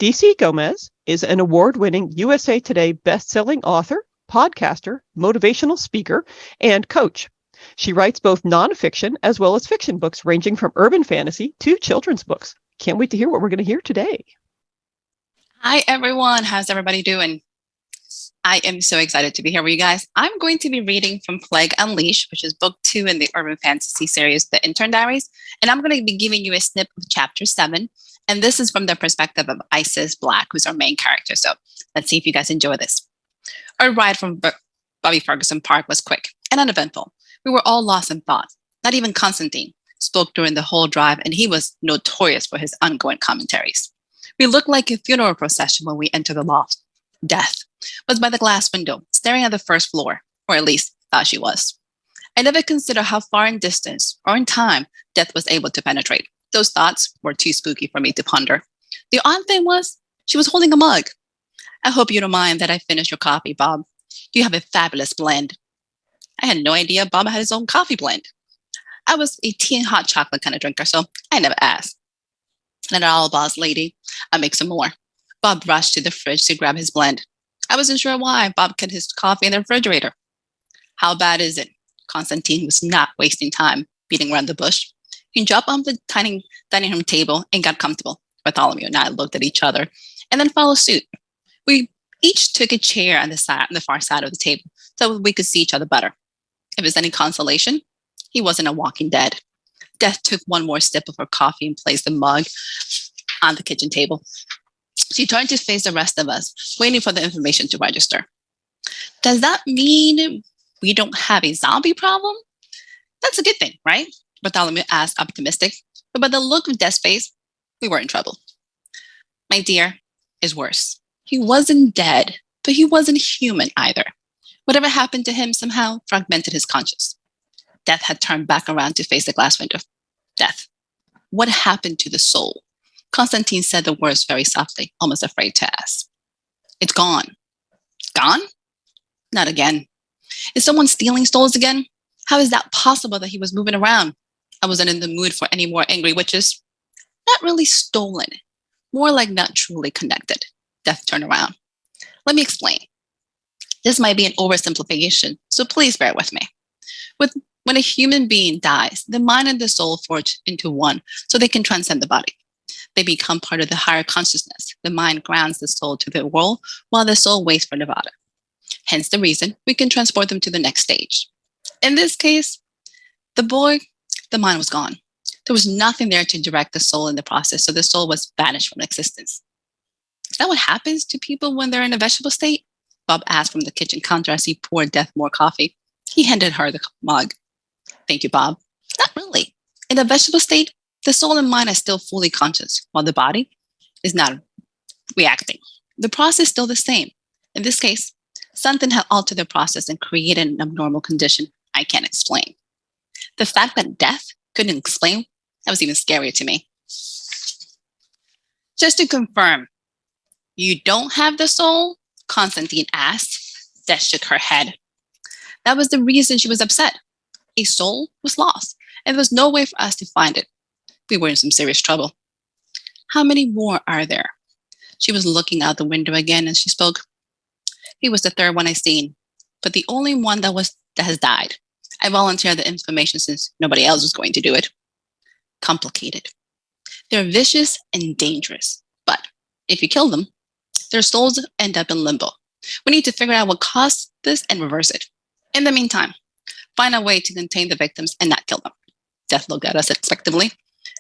DC Gomez is an award-winning USA Today best-selling author, podcaster, motivational speaker, and coach. She writes both nonfiction as well as fiction books ranging from urban fantasy to children's books. Can't wait to hear what we're going to hear today. Hi, everyone. How's everybody doing? I am so excited to be here with you guys. I'm going to be reading from Plague Unleashed, which is book 2 in the urban fantasy series, The Intern Diaries. And I'm going to be giving you a snip of chapter 7. And this is from the perspective of Isis Black, who's our main character. So let's see if you guys enjoy this. Our ride from Bobby Ferguson Park was quick and uneventful. We were all lost in thought. Not even Constantine spoke during the whole drive, and he was notorious for his ongoing commentaries. We looked like a funeral procession when we entered the loft. Death was by the glass window, staring at the first floor, or at least thought she was. I never considered how far in distance or in time Death was able to penetrate. Those thoughts were too spooky for me to ponder. The odd thing was, she was holding a mug. I hope you don't mind that I finished your coffee, Bob. You have a fabulous blend. I had no idea Bob had his own coffee blend. I was a tea and hot chocolate kind of drinker, so I never asked. Not at all, boss lady. I'll make some more. Bob rushed to the fridge to grab his blend. I wasn't sure why Bob kept his coffee in the refrigerator. How bad is it? Constantine was not wasting time beating around the bush. He jumped on the tiny dining room table and got comfortable. Bartholomew and I looked at each other and then followed suit. We each took a chair on the far side of the table so we could see each other better. If it's any consolation, he wasn't a walking dead. Death took one more sip of her coffee and placed the mug on the kitchen table. She turned to face the rest of us, waiting for the information to register. Does that mean we don't have a zombie problem? That's a good thing, right? Bartholomew asked, optimistic. But by the look of Death's face, we were in trouble. My dear, it's worse. He wasn't dead, but he wasn't human either. Whatever happened to him somehow fragmented his conscience. Death had turned back around to face the glass window. Death, what happened to the soul? Constantine said the words very softly, almost afraid to ask. It's gone. Gone? Not again. Is someone stealing souls again? How is that possible that he was moving around? I wasn't in the mood for any more angry witches. Not really stolen. More like not truly connected. Death turned around. Let me explain. This might be an oversimplification, so please bear with me. When a human being dies, the mind and the soul forge into one so they can transcend the body. They become part of the higher consciousness. The mind grounds the soul to the world while the soul waits for nirvana. Hence the reason we can transport them to the next stage. In this case, the mind was gone. There was nothing there to direct the soul in the process, so the soul was banished from existence. Is that what happens to people when they're in a vegetable state? Bob asked from the kitchen counter as he poured Death more coffee. He handed her the mug. Thank you, Bob. Not really. In a vegetable state, the soul and mind are still fully conscious, while the body is not reacting. The process is still the same. In this case, something had altered the process and created an abnormal condition I can't explain. The fact that Death couldn't explain, that was even scarier to me. Just to confirm, you don't have the soul? Constantine asked. Death shook her head. That was the reason she was upset. A soul was lost, and there was no way for us to find it. We were in some serious trouble. How many more are there? She was looking out the window again as she spoke. He was the third one I seen, but the only one that has died. I volunteered the information since nobody else was going to do it. Complicated. They're vicious and dangerous, but if you kill them, their souls end up in limbo. We need to figure out what caused this and reverse it. In the meantime, find a way to contain the victims and not kill them. Death looked at us expectantly.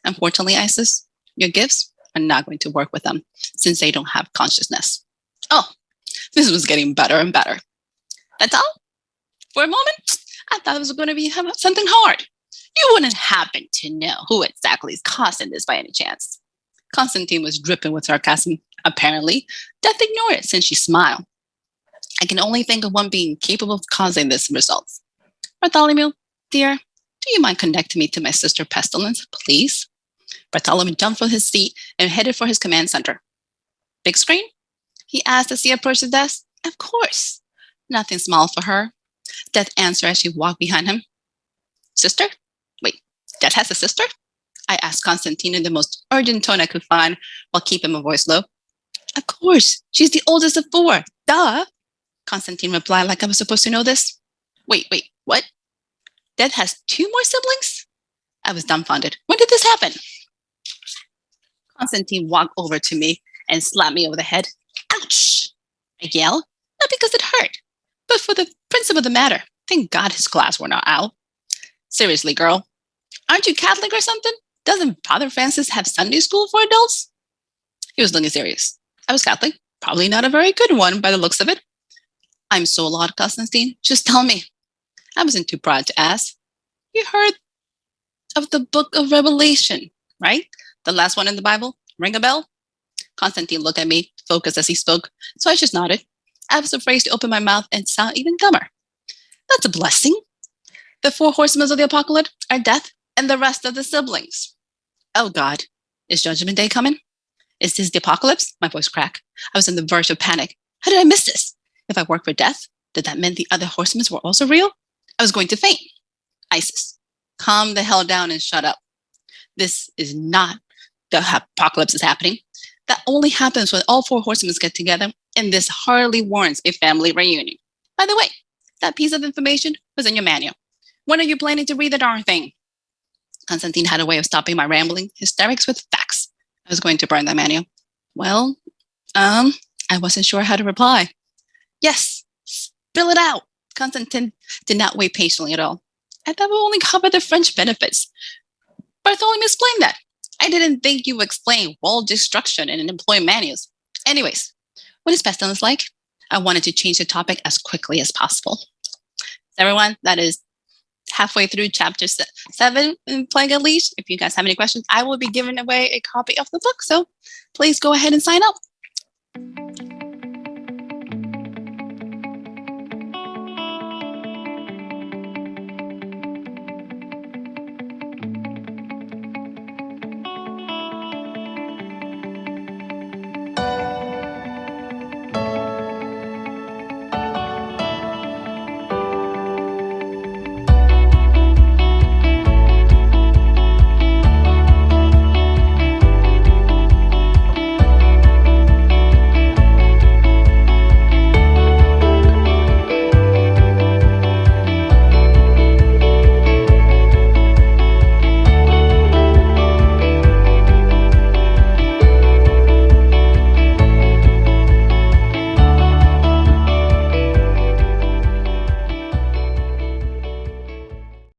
Unfortunately, Isis, your gifts are not going to work with them since they don't have consciousness. Oh, this was getting better and better. That's all? For a moment, I thought it was going to be something hard. You wouldn't happen to know who exactly is causing this by any chance. Constantine was dripping with sarcasm. Apparently, Death ignored it since she smiled. I can only think of one being capable of causing this results. Bartholomew, dear, do you mind connecting me to my sister Pestilence, please? Bartholomew jumped from his seat and headed for his command center. Big screen? He asked as he approached the desk. Of course. Nothing small for her. Death answered as she walked behind him. Sister? Wait, Death has a sister? I asked Constantine in the most urgent tone I could find while keeping my voice low. Of course, she's the oldest of four. Duh. Constantine replied like I was supposed to know this. Wait, what? Dad has two more siblings? I was dumbfounded. When did this happen? Constantine walked over to me and slapped me over the head. Ouch! I yelled, not because it hurt, but for the principle of the matter. Thank God his class were not out. Seriously, girl, aren't you Catholic or something? Doesn't Father Francis have Sunday school for adults? He was looking serious. I was Catholic, probably not a very good one by the looks of it. I'm so lost, Constantine. Just tell me. I wasn't too proud to ask. You heard of the book of Revelation, right? The last one in the Bible? Ring a bell? Constantine looked at me, focused as he spoke, so I just nodded. I was afraid to open my mouth and sound even dumber. That's a blessing. The four horsemen of the apocalypse are death and the rest of the siblings. Oh God, is Judgment Day coming? Is this the apocalypse? My voice cracked. I was on the verge of panic. How did I miss this? If I worked for death, did that mean the other horsemen were also real? I was going to faint. Isis, calm the hell down and shut up. This is not the apocalypse is happening. That only happens when all four horsemen get together, and this hardly warrants a family reunion. By the way, that piece of information was in your manual. When are you planning to read the darn thing? Constantine had a way of stopping my rambling hysterics with facts. I was going to burn that manual. Well, I wasn't sure how to reply. Yes, spill it out. Constantine did not wait patiently at all. I thought we only covered the French benefits. Bartholomew explained that. I didn't think you would explain world destruction in an employee manuals. Anyways, what is pestilence like? I wanted to change the topic as quickly as possible. Everyone, that is halfway through chapter 7 in Plague Unleashed. If you guys have any questions, I will be giving away a copy of the book. So please go ahead and sign up.